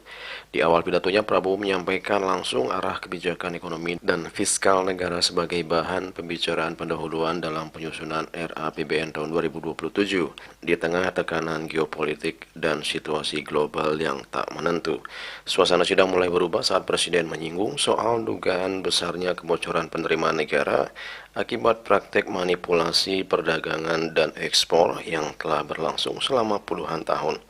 Di awal pidatonya, Prabowo menyampaikan langsung arah kebijakan ekonomi dan fiskal negara sebagai bahan pembicaraan pendahuluan dalam penyusunan RAPBN tahun 2027 di tengah tekanan geopolitik dan situasi global yang tak menentu. Suasana sidang mulai berubah saat Presiden menyinggung soal dugaan besarnya kebocoran penerimaan negara akibat praktek manipulasi perdagangan dan ekspor yang telah berlangsung selama puluhan tahun.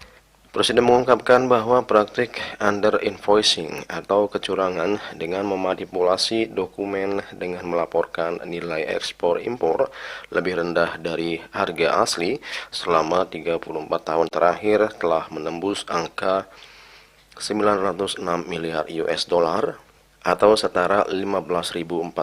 Presiden mengungkapkan bahwa praktik under-invoicing atau kecurangan dengan memanipulasi dokumen dengan melaporkan nilai ekspor-impor lebih rendah dari harga asli selama 34 tahun terakhir telah menembus angka 906 miliar US dollar atau setara 15.400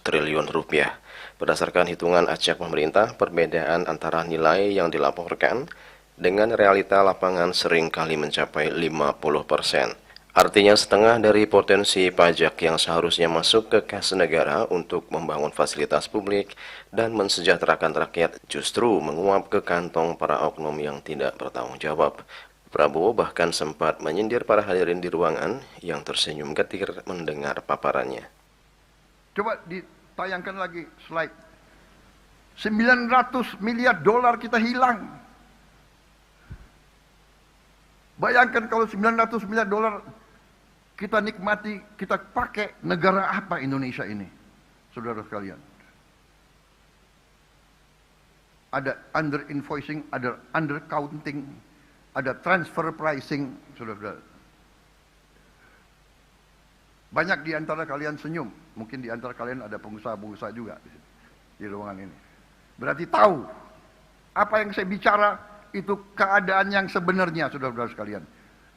triliun rupiah. Berdasarkan hitungan acak pemerintah, perbedaan antara nilai yang dilaporkan dengan realita lapangan seringkali mencapai 50%. Artinya setengah dari potensi pajak yang seharusnya masuk ke kas negara untuk membangun fasilitas publik dan mensejahterakan rakyat justru menguap ke kantong para oknum yang tidak bertanggung jawab. Prabowo bahkan sempat menyindir para hadirin di ruangan yang tersenyum getir mendengar paparannya. Coba ditayangkan lagi slide. 900 miliar dolar kita hilang. Bayangkan kalau 900 miliar dolar kita nikmati, kita pakai, negara apa Indonesia ini? Saudara sekalian. ada under invoicing, ada under counting, ada transfer pricing, saudara-saudara. Banyak di antara kalian senyum, mungkin di antara kalian ada pengusaha-pengusaha juga di ruangan ini. Berarti tahu apa yang saya bicara itu keadaan yang sebenarnya, saudara-saudara sekalian.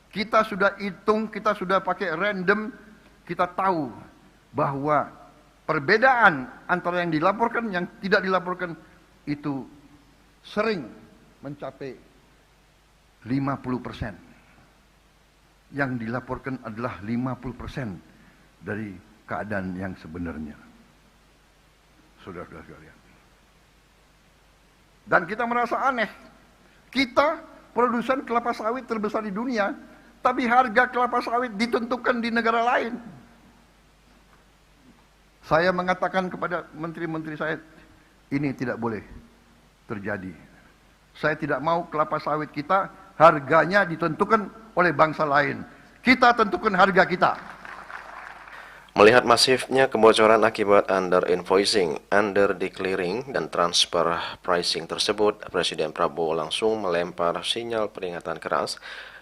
Kita sudah hitung, kita sudah pakai random, kita tahu bahwa perbedaan antara yang dilaporkan, yang tidak dilaporkan itu sering mencapai 50%. Yang dilaporkan adalah 50% dari keadaan yang sebenarnya. Saudara-saudara sekalian. Dan kita merasa aneh. Kita produsen kelapa sawit terbesar di dunia, tapi harga kelapa sawit ditentukan di negara lain. Saya mengatakan kepada menteri-menteri saya, ini tidak boleh terjadi. Saya tidak mau kelapa sawit kita harganya ditentukan oleh bangsa lain. Kita tentukan harga kita. Melihat masifnya kebocoran akibat under invoicing, under declaring, dan transfer pricing tersebut, Presiden Prabowo langsung melempar sinyal peringatan keras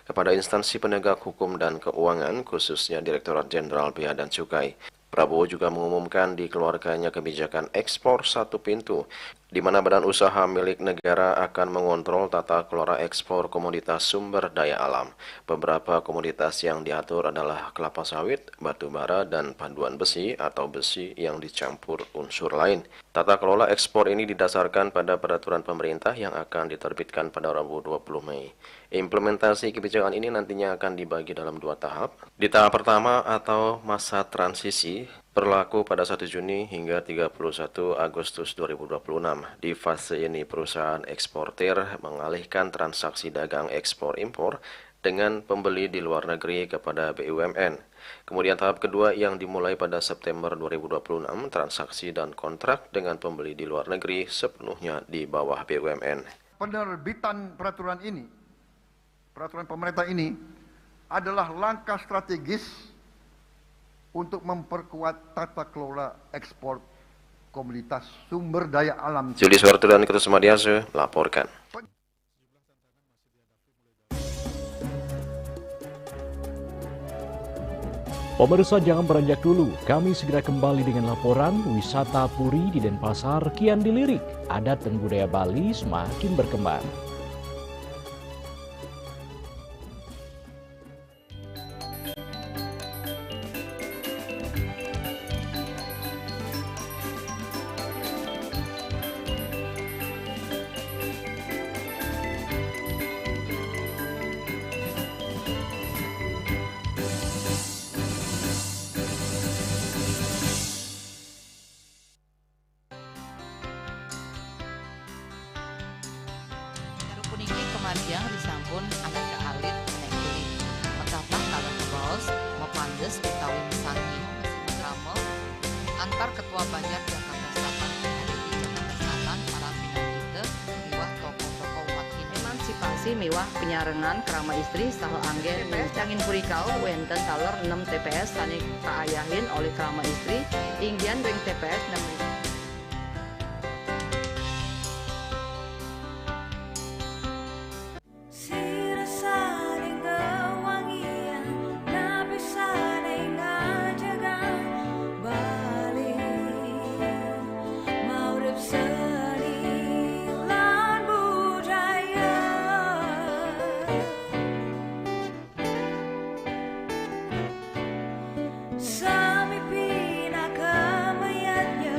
kepada instansi penegak hukum dan keuangan, khususnya Direktorat Jenderal Bea dan Cukai. Prabowo juga mengumumkan dikeluarkannya kebijakan ekspor satu pintu, di mana badan usaha milik negara akan mengontrol tata kelola ekspor komoditas sumber daya alam. Beberapa komoditas yang diatur adalah kelapa sawit, batu bara, dan paduan besi atau besi yang dicampur unsur lain. Tata kelola ekspor ini didasarkan pada peraturan pemerintah yang akan diterbitkan pada Rabu 20 Mei. Implementasi kebijakan ini nantinya akan dibagi dalam 2 tahap. Di tahap pertama atau masa transisi berlaku pada 1 Juni hingga 31 Agustus 2026. Di fase ini perusahaan eksportir mengalihkan transaksi dagang ekspor-impor dengan pembeli di luar negeri kepada BUMN. Kemudian tahap kedua yang dimulai pada September 2026, transaksi dan kontrak dengan pembeli di luar negeri sepenuhnya di bawah BUMN. Penerbitan peraturan ini, peraturan pemerintah ini adalah langkah strategis untuk memperkuat tata kelola ekspor komoditas sumber daya alam. Juli Suwarto dan Ketut Sumadiase laporkan. Pemirsa, jangan beranjak dulu. Kami segera kembali dengan laporan wisata Puri di Denpasar kian dilirik. Adat dan budaya Bali semakin berkembang. Marjang disampun anak ke alit nek kulit mencatat kalau kebaos mepandes utawi misangi drama antar ketua Banjar Jakarta Selatan hari di Jakarta Selatan para pinangita miwah tokoh-tokoh umat ini emansipasi miwah penyarengan kerama istri saha anggen TPS Cangin Purikau wenten taler 6 TPS sani kaayahin oleh kerama istri inggian ring TPS 6. Sami pina kamayatnya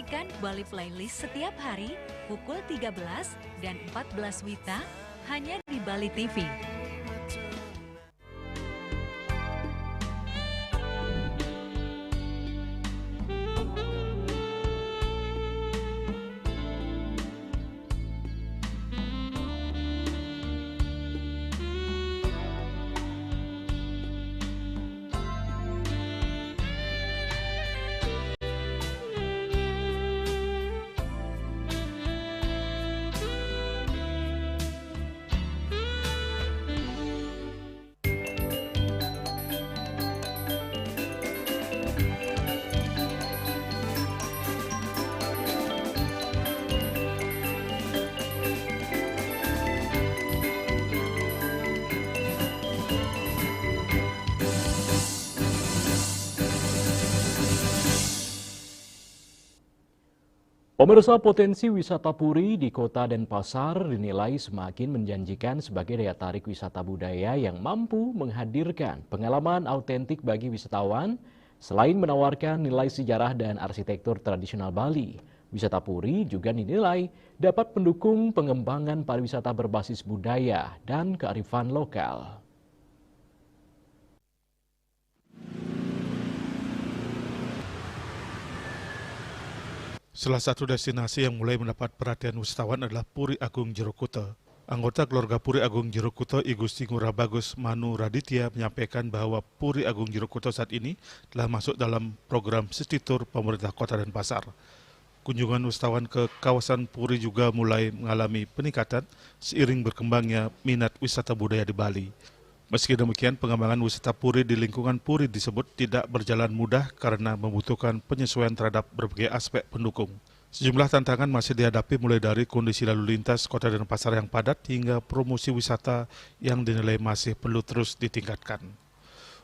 Saksikan Bali Playlist setiap hari pukul 13 dan 14 WITA hanya di Bali TV. Pemirsa, potensi wisata puri di Kota Denpasar dinilai semakin menjanjikan sebagai daya tarik wisata budaya yang mampu menghadirkan pengalaman autentik bagi wisatawan. Selain menawarkan nilai sejarah dan arsitektur tradisional Bali, wisata puri juga dinilai dapat mendukung pengembangan pariwisata berbasis budaya dan kearifan lokal. Salah satu destinasi yang mulai mendapat perhatian wisatawan adalah Puri Agung Jero Kuta. Anggota keluarga Puri Agung Jero Kuta, I Gusti Ngurah Bagus Manu Raditya, menyampaikan bahwa Puri Agung Jero Kuta saat ini telah masuk dalam program City Tour pemerintah Kota Denpasar. Kunjungan wisatawan ke kawasan Puri juga mulai mengalami peningkatan seiring berkembangnya minat wisata budaya di Bali. Meski demikian, pengembangan wisata Puri di lingkungan Puri disebut tidak berjalan mudah karena membutuhkan penyesuaian terhadap berbagai aspek pendukung. Sejumlah tantangan masih dihadapi mulai dari kondisi lalu lintas Kota Denpasar yang padat hingga promosi wisata yang dinilai masih perlu terus ditingkatkan.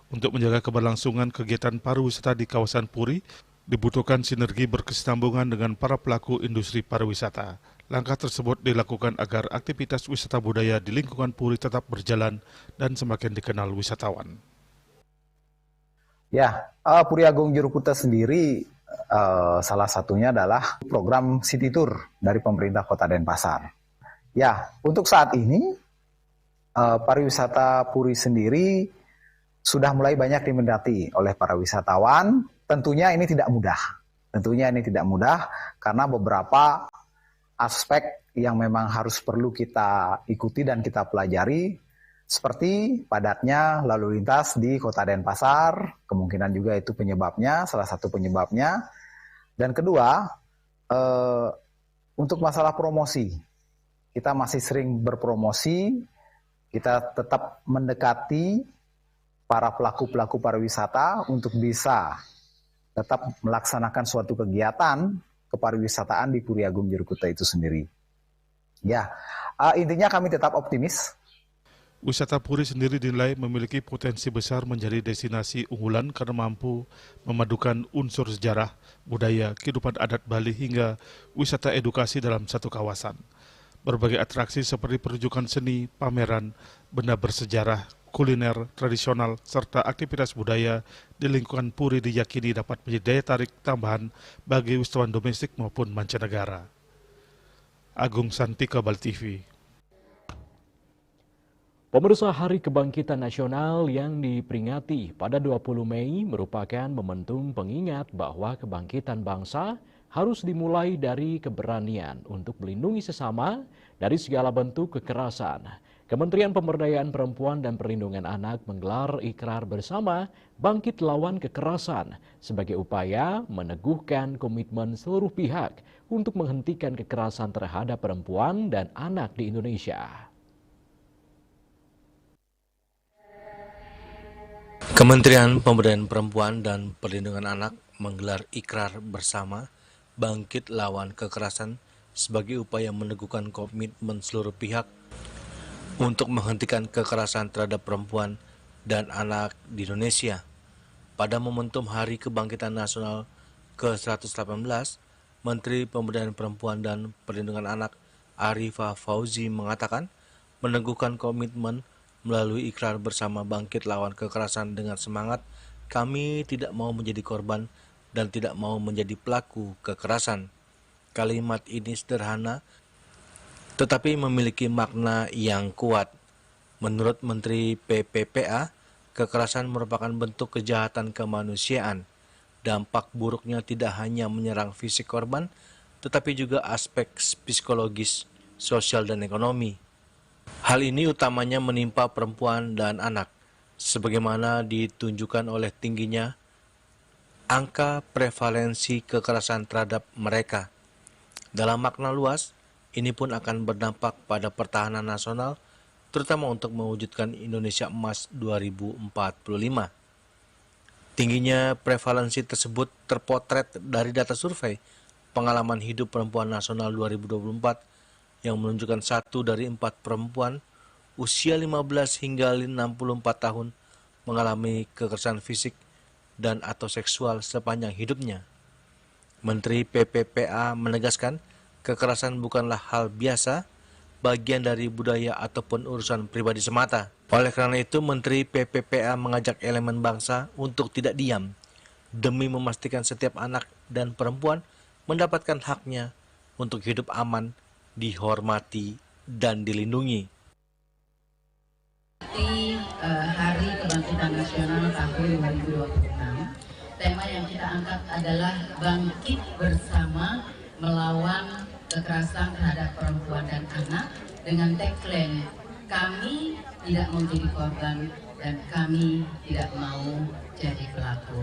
Untuk menjaga keberlangsungan kegiatan pariwisata di kawasan Puri, dibutuhkan sinergi berkesinambungan dengan para pelaku industri pariwisata. Langkah tersebut dilakukan agar aktivitas wisata budaya di lingkungan Puri tetap berjalan dan semakin dikenal wisatawan. Ya, Puri Agung Jero Kuta sendiri salah satunya adalah program City Tour dari pemerintah Kota Denpasar. Ya, untuk saat ini pariwisata Puri sendiri sudah mulai banyak diminati oleh para wisatawan. Tentunya ini tidak mudah karena beberapa aspek yang memang harus perlu kita ikuti dan kita pelajari, seperti padatnya lalu lintas di Kota Denpasar, kemungkinan juga itu penyebabnya, salah satu penyebabnya. Dan kedua, untuk masalah promosi, kita masih sering berpromosi, kita tetap mendekati para pelaku-pelaku pariwisata untuk bisa tetap melaksanakan suatu kegiatan kepariwisataan di Puri Agung Jero Kuta itu sendiri. Ya, intinya kami tetap optimis. Wisata Puri sendiri dinilai memiliki potensi besar menjadi destinasi unggulan karena mampu memadukan unsur sejarah, budaya, kehidupan adat Bali hingga wisata edukasi dalam satu kawasan. Berbagai atraksi seperti pertunjukan seni, pameran, benda bersejarah, kuliner tradisional, serta aktivitas budaya di lingkungan Puri diyakini dapat menjadi daya tarik tambahan bagi wisatawan domestik maupun mancanegara. Agung Santika, Bali TV. Pemirsa, Hari Kebangkitan Nasional yang diperingati pada 20 Mei merupakan momentum pengingat bahwa kebangkitan bangsa harus dimulai dari keberanian untuk melindungi sesama dari segala bentuk kekerasan. Kementerian Pemberdayaan Perempuan dan Perlindungan Anak menggelar ikrar bersama Bangkit Lawan Kekerasan sebagai upaya meneguhkan komitmen seluruh pihak untuk menghentikan kekerasan terhadap perempuan dan anak di Indonesia. Kementerian Pemberdayaan Perempuan dan Perlindungan Anak menggelar ikrar bersama Bangkit Lawan Kekerasan sebagai upaya meneguhkan komitmen seluruh pihak untuk menghentikan kekerasan terhadap perempuan dan anak di Indonesia. Pada momentum Hari Kebangkitan Nasional ke-118, Menteri Pemberdayaan Perempuan dan Perlindungan Anak Arifah Fauzi mengatakan meneguhkan komitmen melalui ikrar bersama Bangkit Lawan Kekerasan dengan semangat, kami tidak mau menjadi korban dan tidak mau menjadi pelaku kekerasan. Kalimat ini sederhana, tetapi memiliki makna yang kuat. Menurut Menteri PPPA, kekerasan merupakan bentuk kejahatan kemanusiaan. Dampak buruknya tidak hanya menyerang fisik korban, tetapi juga aspek psikologis, sosial, dan ekonomi. Hal ini utamanya menimpa perempuan dan anak, sebagaimana ditunjukkan oleh tingginya angka prevalensi kekerasan terhadap mereka. Dalam makna luas, ini pun akan berdampak pada pertahanan nasional, terutama untuk mewujudkan Indonesia Emas 2045. Tingginya prevalensi tersebut terpotret dari data survei pengalaman hidup perempuan nasional 2024 yang menunjukkan 1 dari 4 perempuan usia 15 hingga 64 tahun mengalami kekerasan fisik dan atau seksual sepanjang hidupnya. Menteri PPPA menegaskan kekerasan bukanlah hal biasa, bagian dari budaya ataupun urusan pribadi semata. Oleh karena itu, Menteri PPPA mengajak elemen bangsa untuk tidak diam demi memastikan setiap anak dan perempuan mendapatkan haknya untuk hidup aman, dihormati, dan dilindungi. Di Hari Kebangkitan Nasional tahun 2026, tema yang kita angkat adalah bangkit bersama melawan kekerasan terhadap perempuan dan anak dengan tagline kami tidak mau jadi korban dan kami tidak mau jadi pelaku.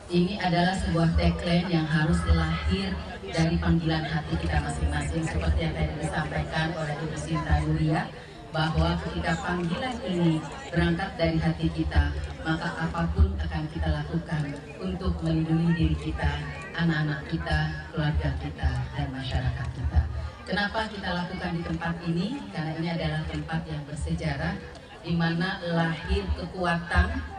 Ini adalah sebuah tagline yang harus lahir dari panggilan hati kita masing-masing seperti yang tadi disampaikan oleh Ibu Sinta Nuria, bahwa ketika panggilan ini berangkat dari hati kita, maka apapun akan kita lakukan untuk melindungi diri kita, anak-anak kita, keluarga kita, dan masyarakat kita. Kenapa kita lakukan di tempat ini? Karena ini adalah tempat yang bersejarah, di mana lahir kekuatan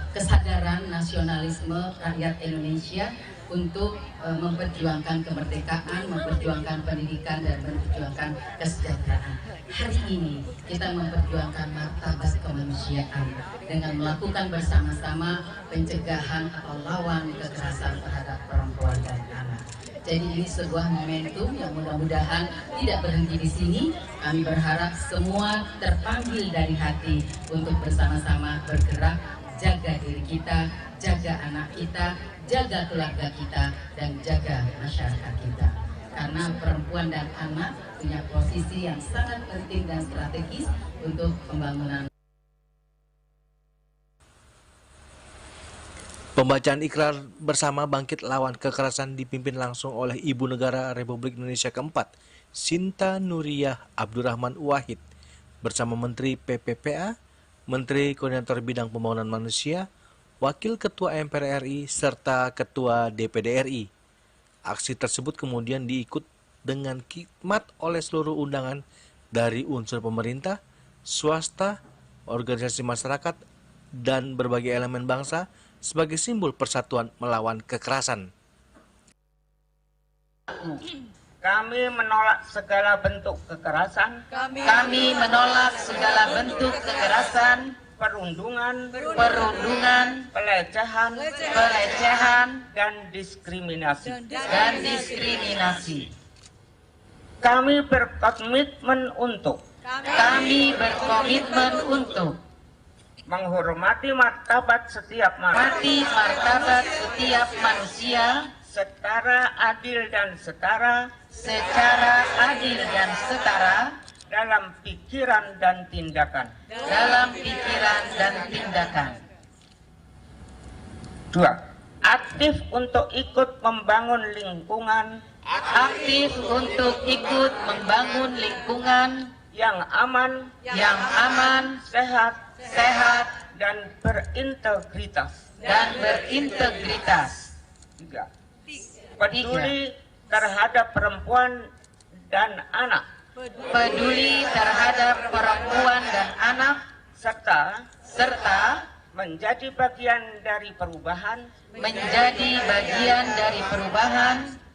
kesadaran nasionalisme rakyat Indonesia untuk memperjuangkan kemerdekaan, memperjuangkan pendidikan, dan memperjuangkan kesejahteraan. Hari ini kita memperjuangkan martabat kemanusiaan dengan melakukan bersama-sama pencegahan atau lawan kekerasan terhadap perempuan dan anak. Jadi ini sebuah momentum yang mudah-mudahan tidak berhenti di sini. Kami berharap semua terpanggil dari hati untuk bersama-sama bergerak, jaga diri kita, jaga anak kita, jaga keluarga kita, dan jaga masyarakat kita. Karena perempuan dan anak punya posisi yang sangat penting dan strategis untuk pembangunan. Pembacaan ikrar bersama bangkit lawan kekerasan dipimpin langsung oleh Ibu Negara Republik Indonesia keempat, Sinta Nuriyah Abdurrahman Wahid, bersama Menteri PPPA, Menteri Koordinator Bidang Pembangunan Manusia, Wakil Ketua MPR RI, serta Ketua DPD RI. Aksi tersebut kemudian diikut dengan khidmat oleh seluruh undangan dari unsur pemerintah, swasta, organisasi masyarakat, dan berbagai elemen bangsa sebagai simbol persatuan melawan kekerasan. Kami menolak segala bentuk kekerasan. Kami menolak segala bentuk kekerasan, perundungan, pelecehan, dan diskriminasi. Kami berkomitmen untuk menghormati martabat setiap manusia secara adil dan setara dalam pikiran dan tindakan. 2. Aktif untuk ikut membangun lingkungan yang aman, sehat, dan berintegritas. 3. Peduli terhadap perempuan dan anak. Serta menjadi bagian dari perubahan.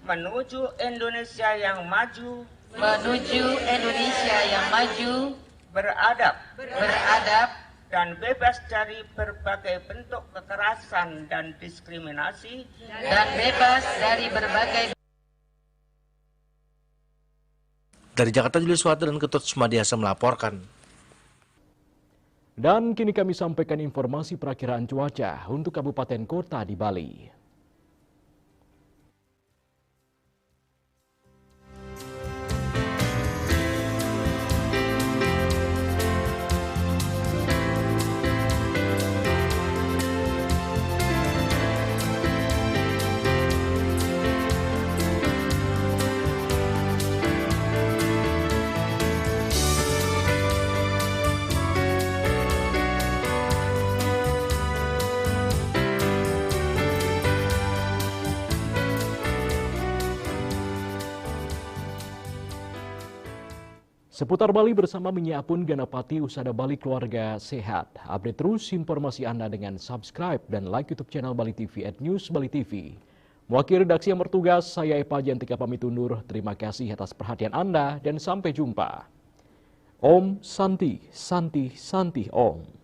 Menuju Indonesia yang maju. Beradab, dan bebas dari berbagai bentuk kekerasan dan diskriminasi Dari Jakarta, Julius Wata dan Ketut Sumadiasa melaporkan. Dan kini kami sampaikan informasi perakiraan cuaca untuk kabupaten kota di Bali. Seputar Bali bersama Menyiapun Ganapati Usada Bali Keluarga Sehat. Update terus informasi Anda dengan subscribe dan like YouTube channel Bali TV @News Bali TV. Mewakili redaksi yang bertugas, saya Epa Jantika pamit undur. Terima kasih atas perhatian Anda dan sampai jumpa. Om Santi, Santi, Santi Om.